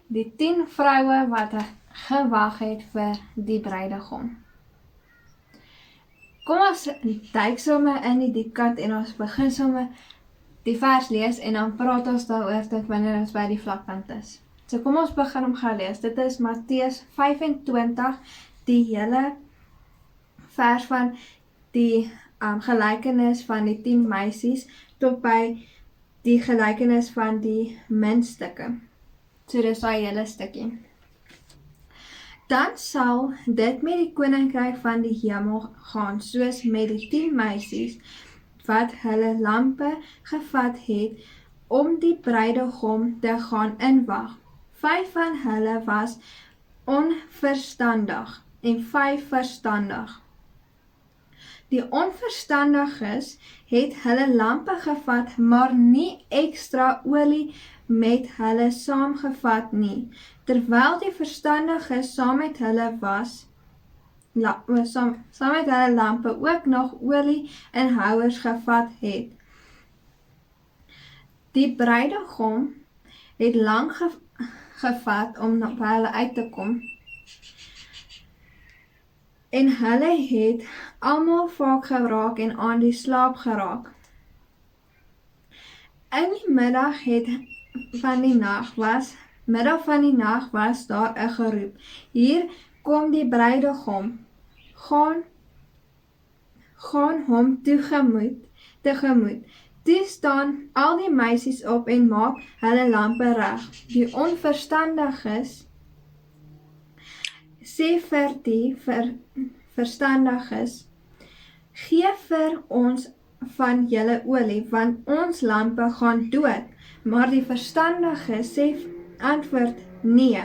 die 10 vroue wat gewag het vir die bruidegom. Kom ons duik sommer in die diepkant en ons begin sommer die vers lees en dan praat ons daaroor tot wanneer ons by die vlakpunt is. So kom ons begin om gaan lees. Dit is Matteus 25, die hele vers van die gelykenis van die 10 meisies tot by die gelykenis van die muntstukke. So dis daai hele stukkie. Dan sal dit met die koninkryk van die hemel gaan, soos met die 10 meisies wat hulle lampe gevat het om die bruidegom te gaan inwag. 5 van hulle was onverstandig en 5 verstandig. Die onverstandiges het hulle lampe gevat, maar nie ekstra olie met hulle saamgevat nie, terwyl die verstandiges saam met hulle lampe ook nog olie en houers gevat het. Die bruidegom het lang gevat om by hulle uit te kom, en hulle het almal vaak geraak en aan die slaap geraak. In die middel van die nag was daar 'n geroep: hier kom die bruidegom, gaan hom tegemoet. Toe staan al die meisies op en maak hulle lampe reg. Die onverstandiges sê vir die verstandiges: gee vir ons van julle olie, want ons lampe gaan dood. Maar die verstandiges antwoord: nee,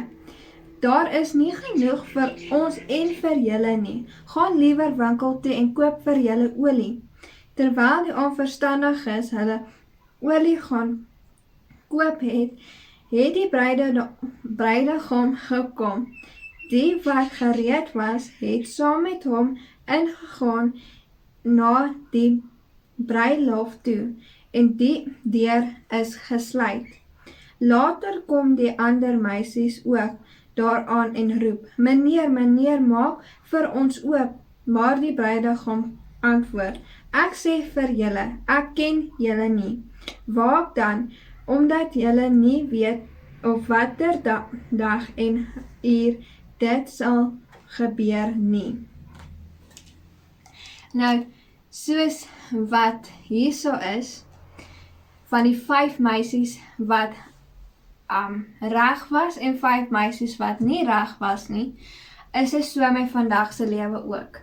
daar is nie genoeg vir ons en vir julle nie. Gaan liewer winkel toe en koop vir julle olie. Terwyl die onverstandiges hulle olie gaan koop het die bruidegom gekom. Die wat gereed was, het saam met hom ingegaan na die bruilof toe, en die deur is gesluit. Later kom die ander meisies ook daaraan en roep: meneer, maak vir ons oop. Maar die bruidegom antwoord: ek sê vir julle, ek ken julle nie. Waak dan, omdat julle nie weet op watter dag en uur dit sal gebeur nie. Nou, soos wat hierso is, van die 5 meisies wat reg was en 5 meisies wat nie reg was nie, is dit so met vandag se lewe ook.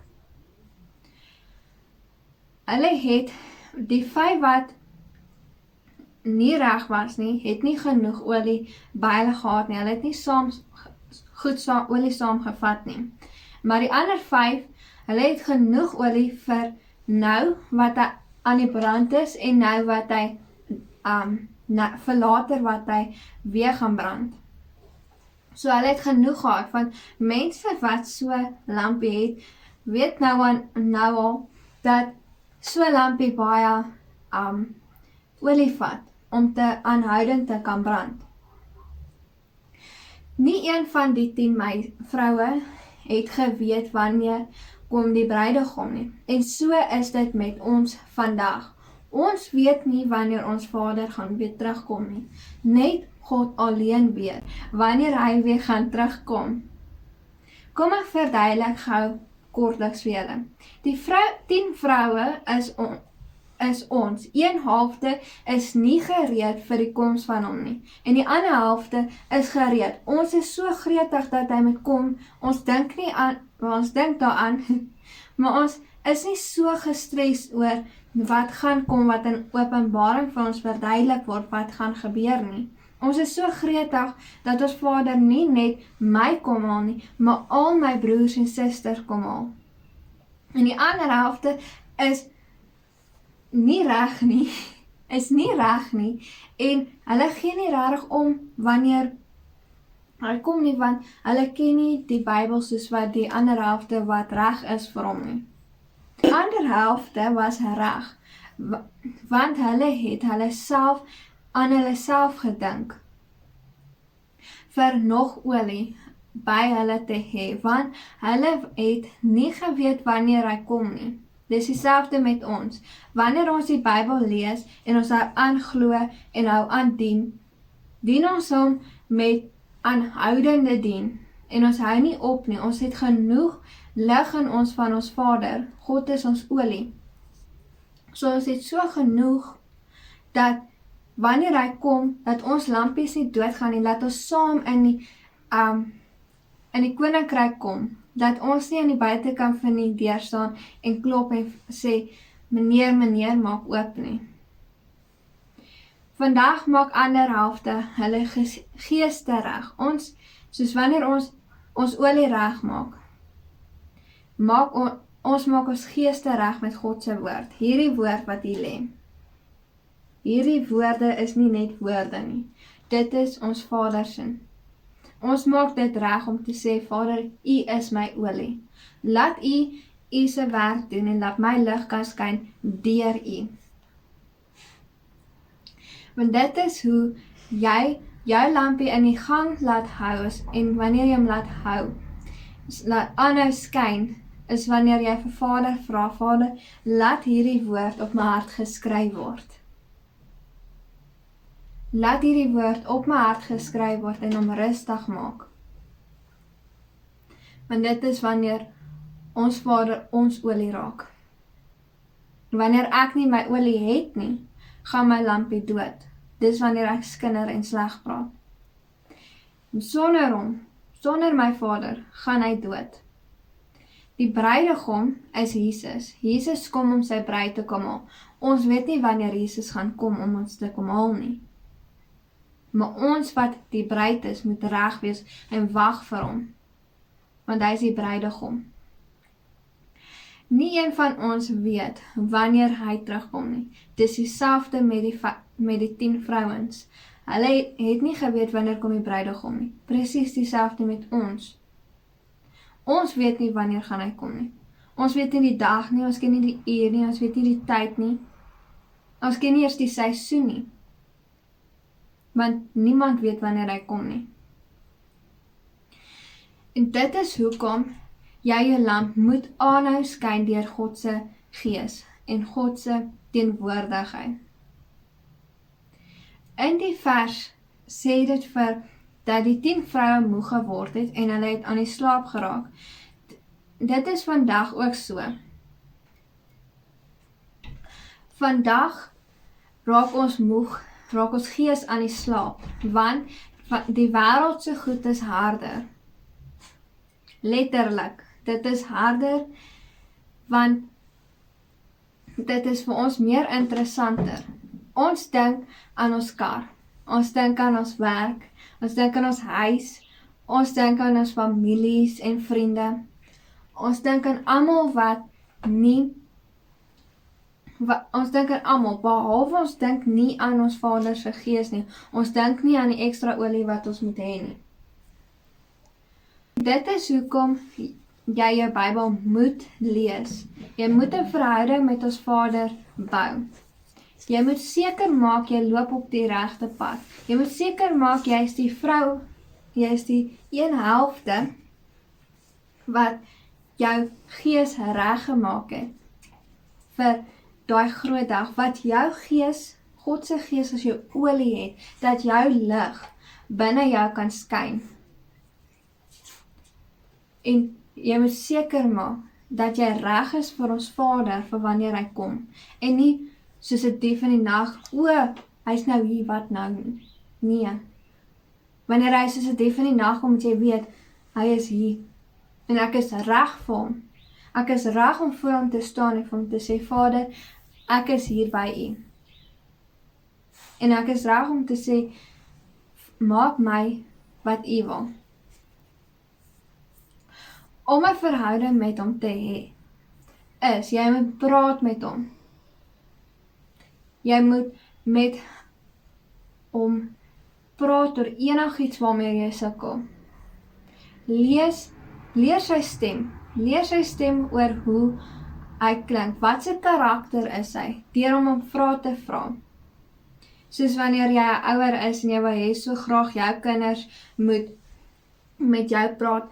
Hulle het die 5 wat nie reg was nie, het nie genoeg olie by hulle gehad nie. Hulle het nie olie saamgevat nie. Maar die ander 5, hulle het genoeg olie vir nou wat hy aan die brand is en nou wat hy vir later wat hy weer gaan brand. So hulle het genoeg gehad, van mense wat so lampie het, weet nou al dat so lampie baie olie vat om te aanhoudend te kan brand. Nie een van die 10 vroue het geweet wanneer kom die bruidegom nie. En so is dit met ons vandag. Ons weet nie wanneer ons Vader gaan weer terugkom nie. Net God alleen weet wanneer hy weer gaan terugkom. Kom ek verduidelik gou kortliks vir julle. Die 10 vroue is ons. 1/2 is nie gereed vir die koms van hom nie. En die ander helfte is gereed. Ons is so gretig dat hy moet kom. Ons dink daaraan, maar ons is nie so gestres oor wat gaan kom, wat in Openbaring vir ons verduidelik word wat gaan gebeur nie. Ons is so gretig dat ons Vader nie net my kom haal nie, maar al my broers en susters kom haal. En die ander helfte is nie reg nie, en hulle gee nie regtig om wanneer hy kom nie, want hulle ken nie die Bybel soos wat die ander helfte wat reg is vir hom nie. Die ander helfte was reg, want hulle het aan hulle self gedink. vir nog olie by hulle te hê, want hulle het nie geweet wanneer hy kom nie. Dis dieselfde met ons. Wanneer ons die Bybel lees en ons hou aanglo en hou aan dien ons hom met aanhoudende dien. En ons hou nie op nie, ons het genoeg lig in ons van ons Vader. God is ons olie. So ons het so genoeg, dat wanneer hy kom, dat ons lampies nie doodgaan nie, dat ons saam in die koninkryk kom, dat ons nie aan die buitekant van die deur staan en klop en sê, meneer, maak oop nie. Vandag maak ander helfte hulle geeste reg. Soos wanneer ons olie reg maak, ons maak ons geeste reg met God se woord. Hierdie woord wat hier lê. Hierdie woorde is nie net woorde nie. Dit is ons Vader se. Ons maak dit reg om te sê, Vader, U is my olie. Laat U se werk doen en laat my lig kan skyn deur U. Want dit is hoe jy jou lampie in die gang laat hou, en wanneer jy hom laat hou, laat aanhou skyn, is wanneer jy vir Vader vra, Vader, laat hierdie woord op my hart geskryf word. Laat hierdie woord op my hart geskryf word en hom rustig maak. Want dit is wanneer ons Vader ons olie raak. Wanneer ek nie my olie het nie, gaan my lampie dood. Dis wanneer ek skinder en sleg praat. Sonder hom, sonder my Vader, gaan hy dood. Die bruidegom is Jesus. Jesus kom om sy bruid te kom haal. Ons weet nie wanneer Jesus gaan kom om ons te kom haal nie. Maar ons wat die bruid is, moet reg wees en wag vir hom. Want hy is die bruidegom. Nie een van ons weet wanneer hy terugkom nie. Dis dieselfde met die 10 vrouens. Hulle het nie geweet wanneer kom die bruidegom nie. Presies dieselfde met ons. Ons weet nie wanneer gaan hy kom nie. Ons weet nie die dag nie, ons ken nie die uur nie, ons weet nie die tyd nie. Ons ken nie eers die seisoen nie. Want niemand weet wanneer hy kom nie. En dit is hoekom jy jou lamp moet aanhou skyn deur God se gees en God se teenwoordigheid. In die vers sê dit dat die 10 vroue moeg geword het en hulle het aan die slaap geraak. Dit is vandag ook so. Vandag raak ons moeg, raak ons gees aan die slaap, want die wêreld se goed is harder. Letterlik, dit is harder, want dit is vir ons meer interessanter. Ons dink aan ons kar, ons dink aan ons werk, ons dink aan ons huis, ons dink aan ons families en vriende, ons dink aan almal ons dink aan almal, behalwe ons dink nie aan ons Vader se gees nie, ons dink nie aan die ekstra olie wat ons moet hê nie. Dit is hoekom jy jou Bybel moet lees. Jy moet 'n verhouding met ons Vader bou. Jy moet seker maak jy loop op die regte pad. Jy moet seker maak jy is die vrou, jy is die een helfte wat jou gees reg gemaak het vir daai groot dag, wat jou gees, God se gees as jou olie het, dat jou lig binne jou kan skyn. En jy moet seker maak dat jy reg is vir ons Vader vir wanneer hy kom. En nie soos 'n dief in die nag, hy's nou hier, wat nou? Nee. Wanneer hy soos 'n dief in die nag kom, moet jy weet, hy is hier. En ek is reg vir hom. Ek is reg om voor hom te staan en vir hom te sê, Vader, ek is hier by U. En ek is reg om te sê, maak my wat U wil. Om 'n verhouding met hom te hê, jy moet praat met hom. Jy moet met hom praat oor enigiets waarmee jy sukkel. Leer sy stem. Leer sy stem oor hoe hy klink. Wat se karakter is hy? Deur om vrae te vra. Soos wanneer jy 'n ouer is en jy wil hê so graag jou kinders moet met jou praat,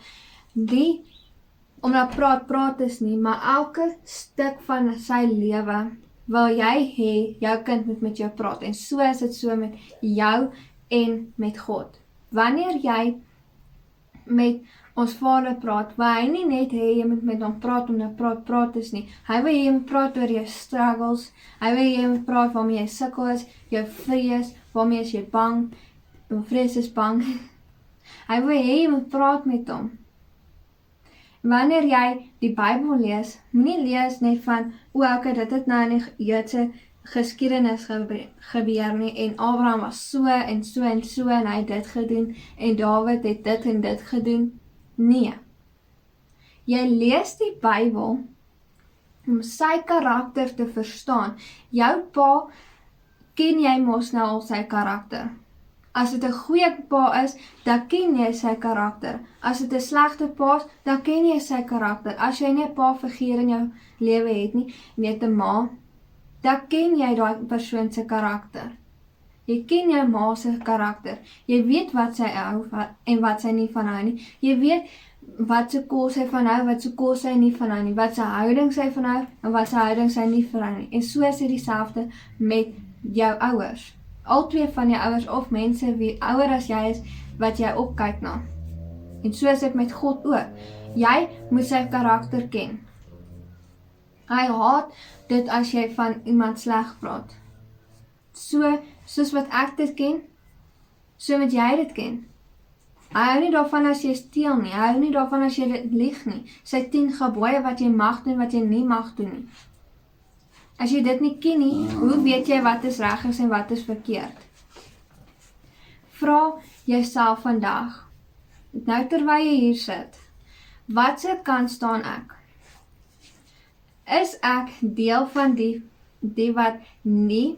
omdat praat is nie, maar elke stuk van sy lewe wil jy hê jou kind moet met jou praat, en so is dit so met jou en met God. Wanneer jy met ons Vader praat, wil hy nie net hê jy moet met hom praat omdat praat is nie. Hy wil hê jy moet praat oor jou struggles, hy wil hê jy moet praat waarmee jy sukkel is, jou vrees, waarmee is jy bang, jou vrees is bang. Hy wil hê jy moet praat met hom. Wanneer jy die Bybel lees, moenie lees net van, okay, dit het nou in die Joodse geskiedenis gebeur nie, en Abraham was so en so en so, en hy het dit gedoen, en Dawid het dit en dit gedoen. Nee. Jy lees die Bybel om sy karakter te verstaan. Jou pa ken jy mos nou al sy karakter. As dit 'n goeie pa is, dan ken jy sy karakter. As dit 'n slegte pa is, dan ken jy sy karakter. As jy nie 'n pa figuur in jou lewe het nie, en jy het 'n ma, dan ken jy daai persoon se karakter. Jy ken jou ma se karakter. Jy weet wat sy hou en wat sy nie van hou nie. Jy weet wat se kos sy van hou, wat se kos sy nie van hou nie. Wat se houding sy van hou en wat se houding sy nie van hou nie. En so is dit dieselfde met jou ouers. Al twee van jou ouers of mense wie ouer as jy is, wat jy opkyk na. En so is dit met God ook. Jy moet sy karakter ken. Hy haat dit as jy van iemand sleg praat. Soos wat ek dit ken, so moet jy dit ken. Hy hou nie daarvan as jy steel nie, hy hou nie daarvan as jy dit lieg nie. Sy 10 gebooie wat jy mag doen, wat jy nie mag doen nie. As jy dit nie ken nie, hoe weet jy wat is reg is en wat is verkeerd? Vra jouself vandag, nou terwyl jy hier sit, watse kant staan ek? Is ek deel van die wat nie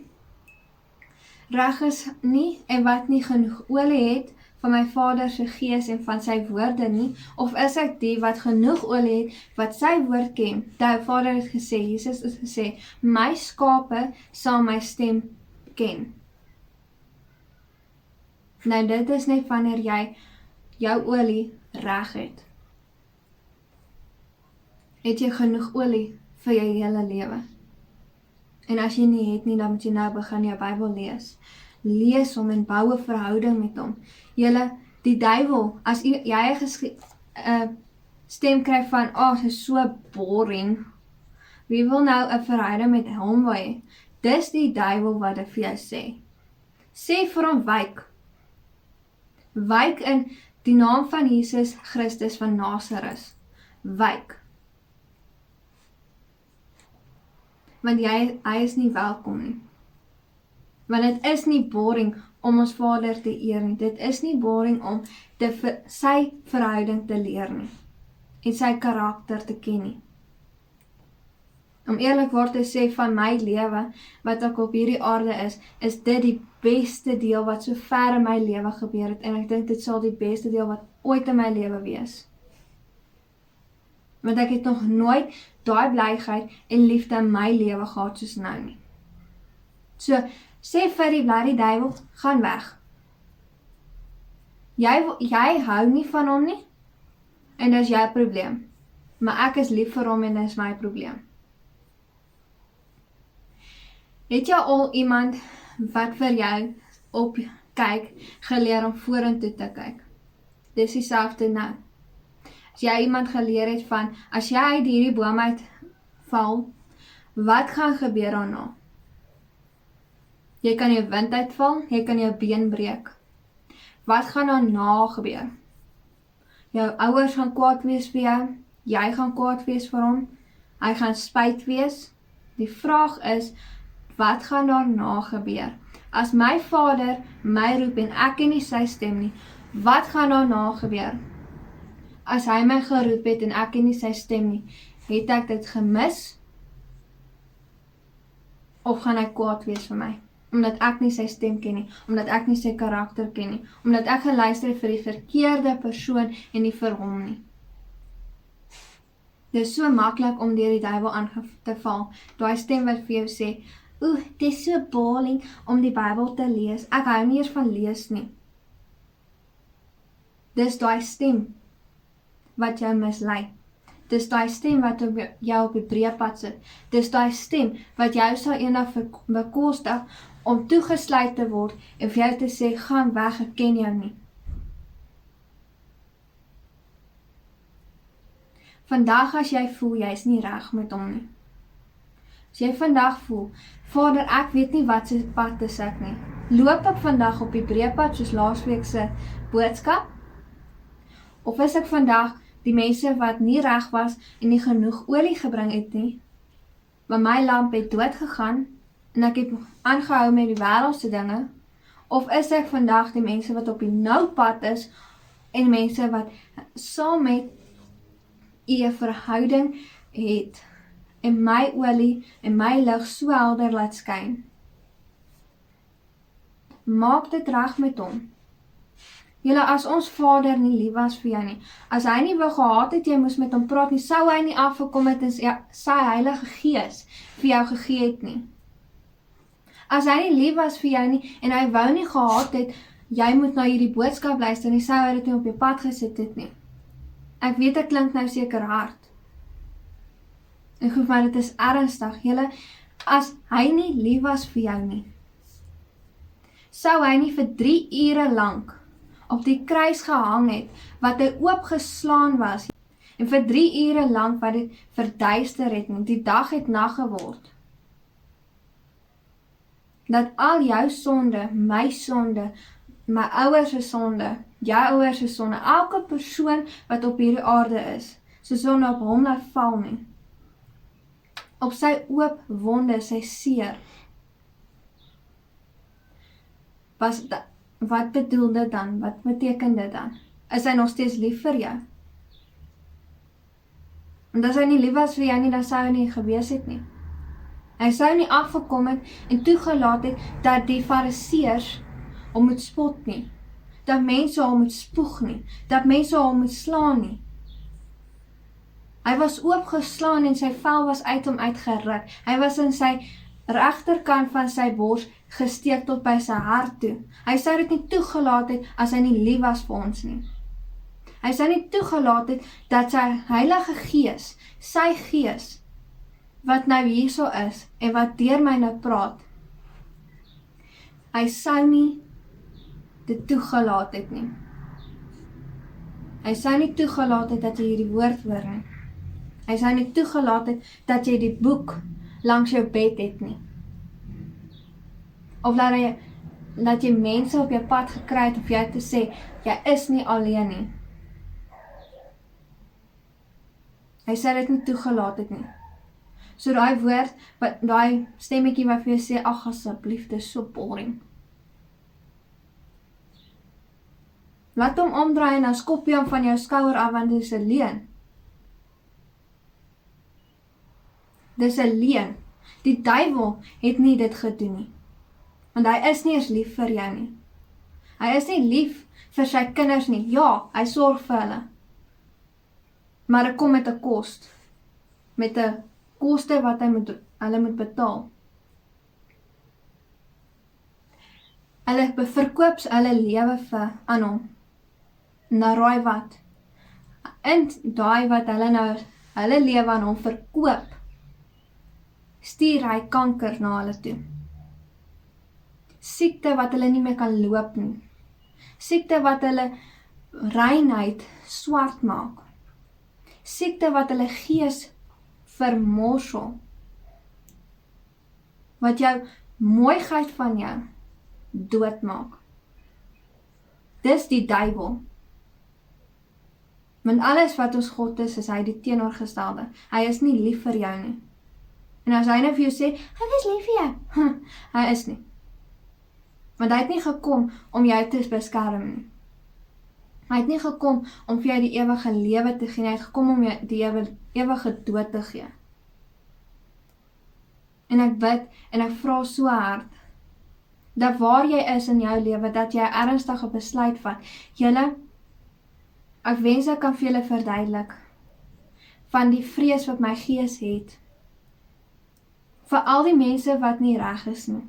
reg is nie, en wat nie genoeg olie het van my Vader se gees en van sy woorde nie, of is ek die wat genoeg olie het, wat sy woord ken? Die Vader het gesê, Jesus het gesê, my skape sal my stem ken. Nou dit is net wanneer jy jou olie reg het. Het jy genoeg olie vir jou hele lewe? En as jy nie het nie, dan moet jy nou begin jou Bybel lees. Lees hom en bou 'n verhouding met hom. Die duiwel, as jy 'n stem kry van, dit is so boring, wie wil nou 'n verhouding met hom hê? Dis die duiwel wat dit vir jou sê. Sê vir hom wyk. Wyk in die naam van Jesus Christus van Nazareth. Wyk. Want hy is nie welkom nie. Want dit is nie boring om ons Vader te eer nie. Dit is nie boring om sy verhouding te leer nie. En sy karakter te ken nie. Om eerlikwaar te sê van my lewe, wat ek op hierdie aarde is dit die beste deel wat so ver in my lewe gebeur het. En ek dink dit sal die beste deel wat ooit in my lewe wees. Want ek het nog nooit daai blyheid en liefde in my lewe gehad soos nou nie. So, sê vir die duiwel, gaan weg. Jy hou nie van hom nie, en dis jou probleem. Maar ek is lief vir hom en dis my probleem. Het jy al iemand wat vir jou opkyk, geleer om vorentoe te kyk? Dis dieselfde nou. As jy iemand geleer het van, as jy uit hierdie boom uitval, wat gaan gebeur daarna? Jy kan jou wind uitval, jy kan jou been breek. Wat gaan daarna gebeur? Jou ouers gaan kwaad wees vir jou, jy gaan kwaad wees vir hom, hy gaan spyt wees. Die vraag is, wat gaan daarna gebeur? As my Vader my roep en ek ken nie sy stem nie, wat gaan daarna gebeur? As hy my geroep het en ek ken nie sy stem nie, het ek dit gemis? Of gaan hy kwaad wees vir my? Omdat ek nie sy stem ken nie, omdat ek nie sy karakter ken nie, omdat ek geluister het vir die verkeerde persoon en nie vir hom nie. Dit is so maklik om deur die duiwel aan te val, daai stem wat vir jou sê, dit is so boring om die Bybel te lees. Ek hou nie eers van lees nie. Dis daai stem wat jou mislei. Dis daai stem wat jou op die breëpad sit. Dis daai stem wat jou sal eendag bekostig om toegesluit te word en vir jou te sê, gaan weg, ek ken jou nie. Vandag as jy voel, jy is nie reg met hom nie. As jy vandag voel, Vader, ek weet nie wat se pad is ek nie. Loop ek vandag op die breëpad soos laasweek se boodskap? Of is ek vandag die mense wat nie reg was en nie genoeg olie gebring het nie, want my lamp het dood gegaan en ek het aangehou met die wêreldse dinge? Of is ek vandag die mense wat op die nou pad is en mense wat saam met u 'n verhouding het en my olie en my lig so helder laat skyn? Maak dit reg met hom. Julle, as ons Vader nie lief was vir jou nie, as hy nie wou gehad het, jy moes met hom praat nie, sou hy nie afgekom het en sy Heilige Gees vir jou gegee het nie. As hy nie lief was vir jou nie, en hy wou nie gehad het, jy moet na hierdie boodskap luister, en sou hy dit nie op jou pad gesit het nie. Ek weet, dit klink nou seker hard. En goed, maar dit is ernstig, julle, as hy nie lief was vir jou nie, sou hy nie vir 3 ure lank op die kruis gehang het, wat hy oopgeslaan was, en vir 3 ure lank wat dit verduister het, en die dag het nag geword. Dat al jou sonde, my sonde, my ouers se sonde, jou ouers se sonde, elke persoon wat op hierdie aarde is, se sonde op hom laat val nie. Op sy oop wonde, sy seer. Wat bedoel dit dan? Wat beteken dit dan? Is hy nog steeds lief vir jou? Want as hy nie lief was vir jou nie, dan sou hy nie gewees het nie. Hy sou nie afgekom het en toegelaat het dat die fariseërs hom moet spot nie. Dat mense hom moet spoeg nie. Dat mense hom moet slaan nie. Hy was oopgeslaan en sy vel was uit hom uitgeruk. Hy was in sy regterkant van sy bors gesteek tot by sy hart toe. Hy sou dit nie toegelaat het as hy nie lief was vir ons nie. Hy sou nie toegelaat het dat sy Heilige Gees, sy Gees, wat nou hierso is en wat deur my nou praat, hy sou nie dit toegelaat het nie. Hy sou nie toegelaat het dat jy hierdie woord hoor nie. Hy sou nie toegelaat het dat jy die boek langs jou bed het nie. Of dat jy mense op jou pad gekry het, of jy te sê, jy is nie alleen nie. Hy sou dit nie toegelaat het nie. So daai woord, daai stemmetjie wat vir jou sê, ag asseblief, dit is so boring. Laat hom omdraai en dan skop jy hom van jou skouer af, want dit is 'n leuen. Dis 'n leuen. Die duiwel het nie dit gedoen nie. Want hy is nie eens lief vir jou nie. Hy is nie lief vir sy kinders nie. Ja, hy sorg vir hulle. Maar dit kom met 'n kost. Met 'n koste wat hulle moet betaal. Hulle verkoop hulle lewe aan hom. Na raai wat. En daai wat hulle nou hulle lewe aan hom verkoop, stuur hy kanker na hulle toe. Siekte wat hulle nie meer kan loop nie. Siekte wat hulle reinheid swart maak. Siekte wat hulle gees vermorsel. Wat jou mooiheid van jou doodmaak. Dis die duiwel. Want alles wat ons God is hy die teenoorgestelde. Hy is nie lief vir jou nie. En as hy nou vir jou sê, hy is lief vir jou, hy is nie. Want hy het nie gekom om jou te beskerm nie. Hy het nie gekom om vir jou die ewige lewe te gee, hy het gekom om jou die ewige dood te gee. En ek bid en ek vra so hard, dat waar jy is in jou lewe, dat jy ernstige besluit vat. Julle, ek wens ek kan vir julle verduidelik, van die vrees wat my gees het, vir al die mense wat nie reg is nie.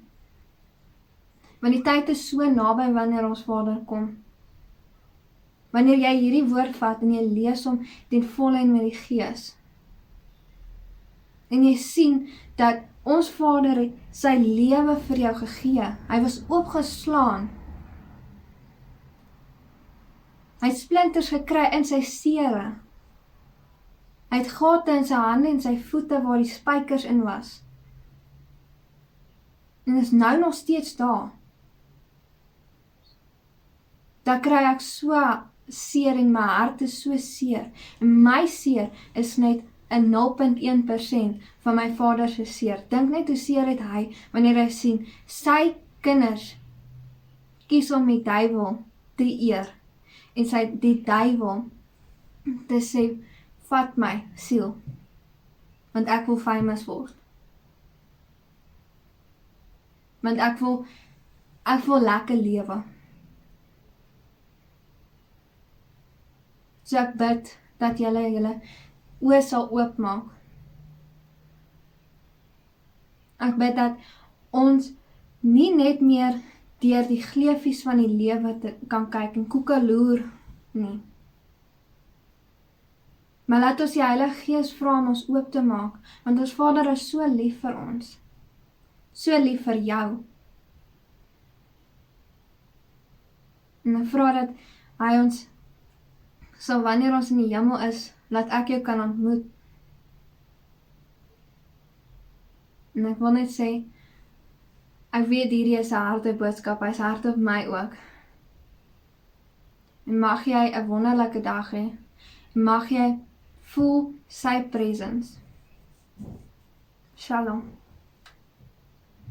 Want die tyd is so naby wanneer ons Vader kom. Wanneer jy hierdie woord vat en jy lees hom ten volle en met die Gees. En jy sien dat ons Vader het sy lewe vir jou gegee. Hy was oopgeslaan. Hy het splinters gekry in sy sere. Hy het gate in sy hande en sy voete waar die spykers in was. En is nou nog steeds daar. Dan kry ek so seer en my hart is so seer. En my seer is net 'n 0.1% van my Vader se seer. Dink net hoe seer het hy wanneer hy sien sy kinders kies om die duiwel te eer en die duiwel te sê, vat my siel, want ek wil famous word. Want ek wil lekker lewe. So ek bid dat julle oë sal oopmaak. Ek bid dat ons nie net meer deur die gleufies van die lewe kan kyk en koekeloer nie. Maar laat ons die Heilige Gees vra om ons oop te maak, want ons Vader is so lief vir ons. So lief vir jou. En ek vra dat hy ons sal wanneer ons in die hemel is, laat ek jou kan ontmoet. En ek wil net sê, ek weet hierdie is 'n harde boodskap, hy is hard op my ook. En mag jy 'n wonderlike dag hê. En mag jy voel sy presence. Shalom.